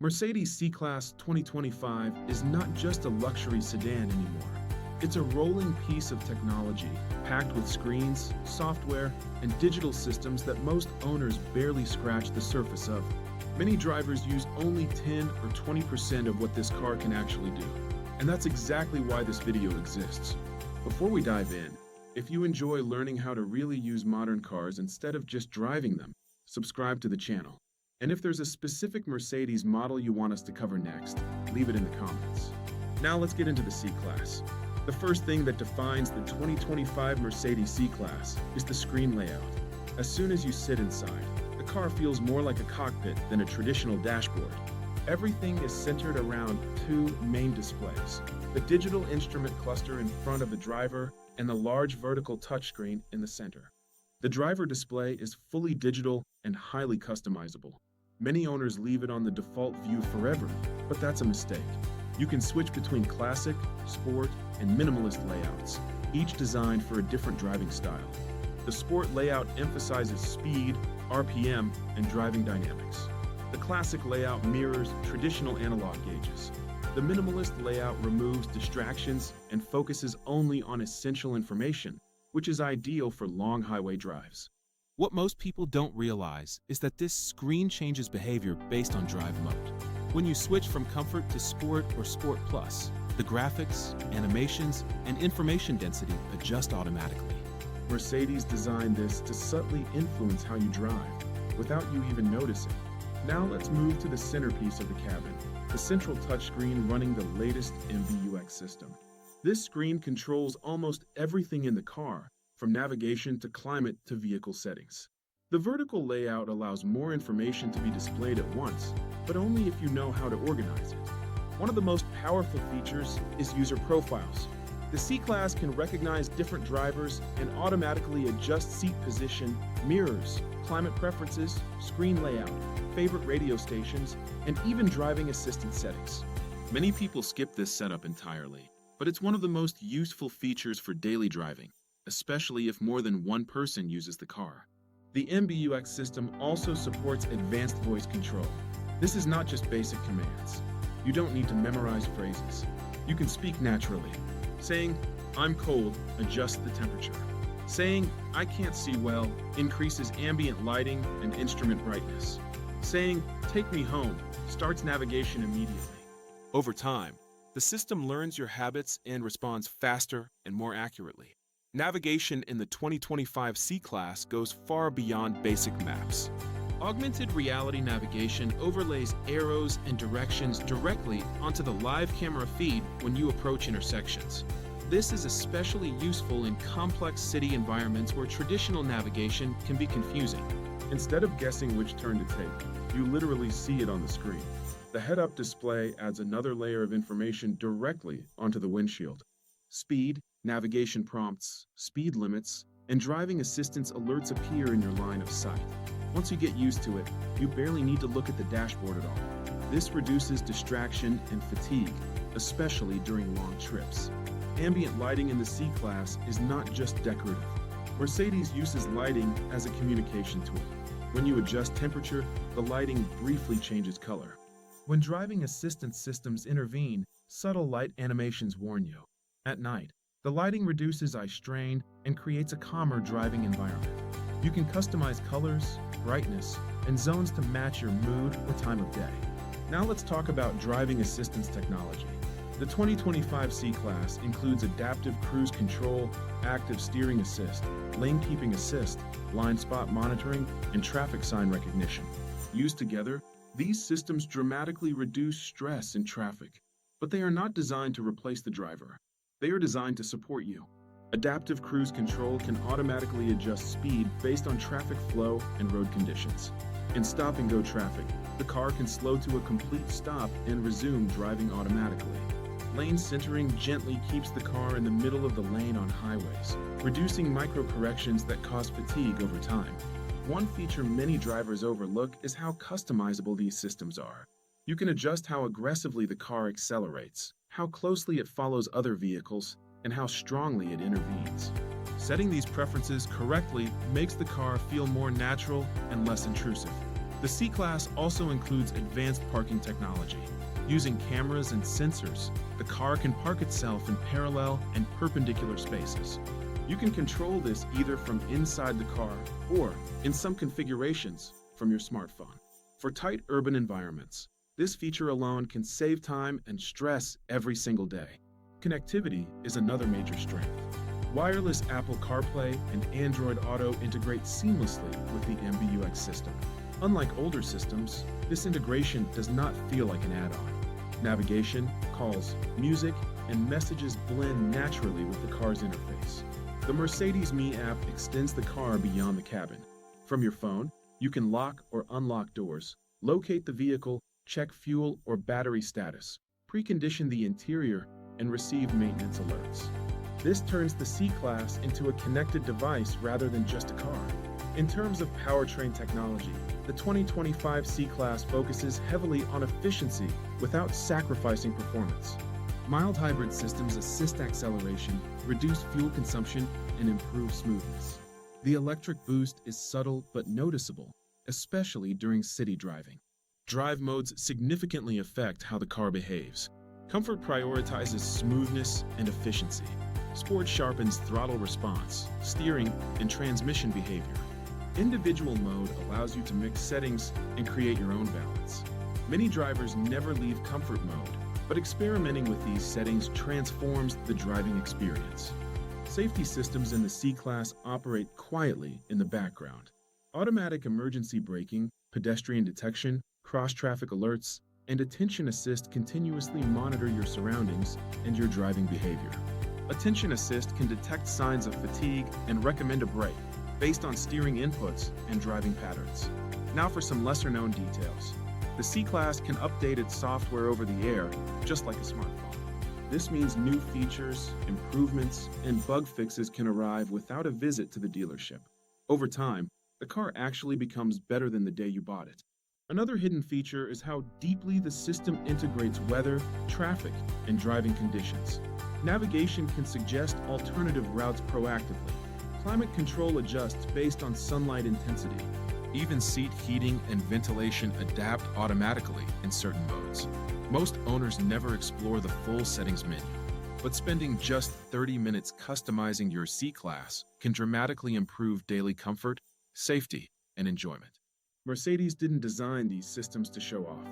Mercedes C-Class 2025 is not just a luxury sedan anymore. It's a rolling piece of technology, packed with screens, software, and digital systems that most owners barely scratch the surface of. Many drivers use only 10 or 20% of what this car can actually do. And that's exactly why this video exists. Before we dive in, if you enjoy learning how to really use modern cars instead of just driving them, subscribe to the channel. And if there's a specific Mercedes model you want us to cover next, leave it in the comments. Now let's get into the C-Class. The first thing that defines the 2025 Mercedes C-Class is the screen layout. As soon as you sit inside, the car feels more like a cockpit than a traditional dashboard. Everything is centered around two main displays: the digital instrument cluster in front of the driver and the large vertical touchscreen in the center. The driver display is fully digital and highly customizable. Many owners leave it on the default view forever, but that's a mistake. You can switch between classic, sport, and minimalist layouts, each designed for a different driving style. The sport layout emphasizes speed, RPM, and driving dynamics. The classic layout mirrors traditional analog gauges. The minimalist layout removes distractions and focuses only on essential information, which is ideal for long highway drives. What most people don't realize is that this screen changes behavior based on drive mode. When you switch from Comfort to Sport or Sport Plus, the graphics, animations, and information density adjust automatically. Mercedes designed this to subtly influence how you drive, without you even noticing. Now let's move to the centerpiece of the cabin, the central touchscreen running the latest MBUX system. This screen controls almost everything in the car, from navigation to climate to vehicle settings. The vertical layout allows more information to be displayed at once, but only if you know how to organize it. One of the most powerful features is user profiles. The C-Class can recognize different drivers and automatically adjust seat position, mirrors, climate preferences, screen layout, favorite radio stations, and even driving assistance settings. Many people skip this setup entirely, but it's one of the most useful features for daily driving, especially if more than one person uses the car. The MBUX system also supports advanced voice control. This is not just basic commands. You don't need to memorize phrases. You can speak naturally. Saying, "I'm cold," adjusts the temperature. Saying, "I can't see well," increases ambient lighting and instrument brightness. Saying, "Take me home," starts navigation immediately. Over time, the system learns your habits and responds faster and more accurately. Navigation in the 2025 C-Class goes far beyond basic maps. Augmented reality navigation overlays arrows and directions directly onto the live camera feed when you approach intersections. This is especially useful in complex city environments where traditional navigation can be confusing. Instead of guessing which turn to take, you literally see it on the screen. The head-up display adds another layer of information directly onto the windshield. Speed, navigation prompts, speed limits, and driving assistance alerts appear in your line of sight. Once you get used to it, you barely need to look at the dashboard at all. This reduces distraction and fatigue, especially during long trips. Ambient lighting in the C-Class is not just decorative. Mercedes uses lighting as a communication tool. When you adjust temperature, the lighting briefly changes color. When driving assistance systems intervene, subtle light animations warn you. At night, the lighting reduces eye strain and creates a calmer driving environment. You can customize colors, brightness, and zones to match your mood or time of day. Now let's talk about driving assistance technology. The 2025 C-Class includes adaptive cruise control, active steering assist, lane keeping assist, blind spot monitoring, and traffic sign recognition. Used together, these systems dramatically reduce stress in traffic, but they are not designed to replace the driver. They are designed to support you. Adaptive cruise control can automatically adjust speed based on traffic flow and road conditions. In stop-and-go traffic, the car can slow to a complete stop and resume driving automatically. Lane centering gently keeps the car in the middle of the lane on highways, reducing micro-corrections that cause fatigue over time. One feature many drivers overlook is how customizable these systems are. You can adjust how aggressively the car accelerates, how closely it follows other vehicles, and how strongly it intervenes. Setting these preferences correctly makes the car feel more natural and less intrusive. The C-Class also includes advanced parking technology. Using cameras and sensors, the car can park itself in parallel and perpendicular spaces. You can control this either from inside the car or, in some configurations, from your smartphone. For tight urban environments, this feature alone can save time and stress every single day. Connectivity is another major strength. Wireless Apple CarPlay and Android Auto integrate seamlessly with the MBUX system. Unlike older systems, this integration does not feel like an add-on. Navigation, calls, music, and messages blend naturally with the car's interface. The Mercedes Me app extends the car beyond the cabin. From your phone, you can lock or unlock doors, locate the vehicle, check fuel or battery status, precondition the interior, and receive maintenance alerts. This turns the C-Class into a connected device rather than just a car. In terms of powertrain technology, the 2025 C-Class focuses heavily on efficiency without sacrificing performance. Mild hybrid systems assist acceleration, reduce fuel consumption, and improve smoothness. The electric boost is subtle but noticeable, especially during city driving. Drive modes significantly affect how the car behaves. Comfort prioritizes smoothness and efficiency. Sport sharpens throttle response, steering, and transmission behavior. Individual mode allows you to mix settings and create your own balance. Many drivers never leave comfort mode, but experimenting with these settings transforms the driving experience. Safety systems in the C-Class operate quietly in the background. Automatic emergency braking, pedestrian detection, cross-traffic alerts, and attention assist continuously monitor your surroundings and your driving behavior. Attention assist can detect signs of fatigue and recommend a brake based on steering inputs and driving patterns. Now for some lesser-known details. The C-Class can update its software over the air, just like a smartphone. This means new features, improvements, and bug fixes can arrive without a visit to the dealership. Over time, the car actually becomes better than the day you bought it. Another hidden feature is how deeply the system integrates weather, traffic, and driving conditions. Navigation can suggest alternative routes proactively. Climate control adjusts based on sunlight intensity. Even seat heating and ventilation adapt automatically in certain modes. Most owners never explore the full settings menu, but spending just 30 minutes customizing your C-Class can dramatically improve daily comfort, safety, and enjoyment. Mercedes didn't design these systems to show off.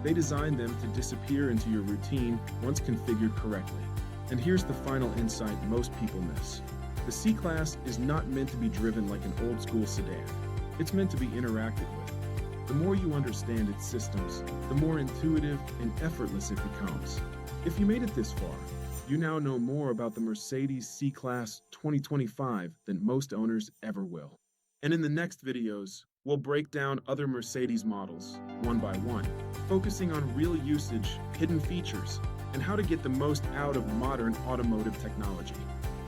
They designed them to disappear into your routine once configured correctly. And here's the final insight most people miss. The C-Class is not meant to be driven like an old-school sedan. It's meant to be interacted with. The more you understand its systems, the more intuitive and effortless it becomes. If you made it this far, you now know more about the Mercedes C-Class 2025 than most owners ever will. And in the next videos, we'll break down other Mercedes models, one by one, focusing on real usage, hidden features, and how to get the most out of modern automotive technology.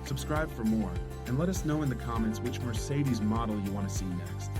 Subscribe for more, and let us know in the comments which Mercedes model you want to see next.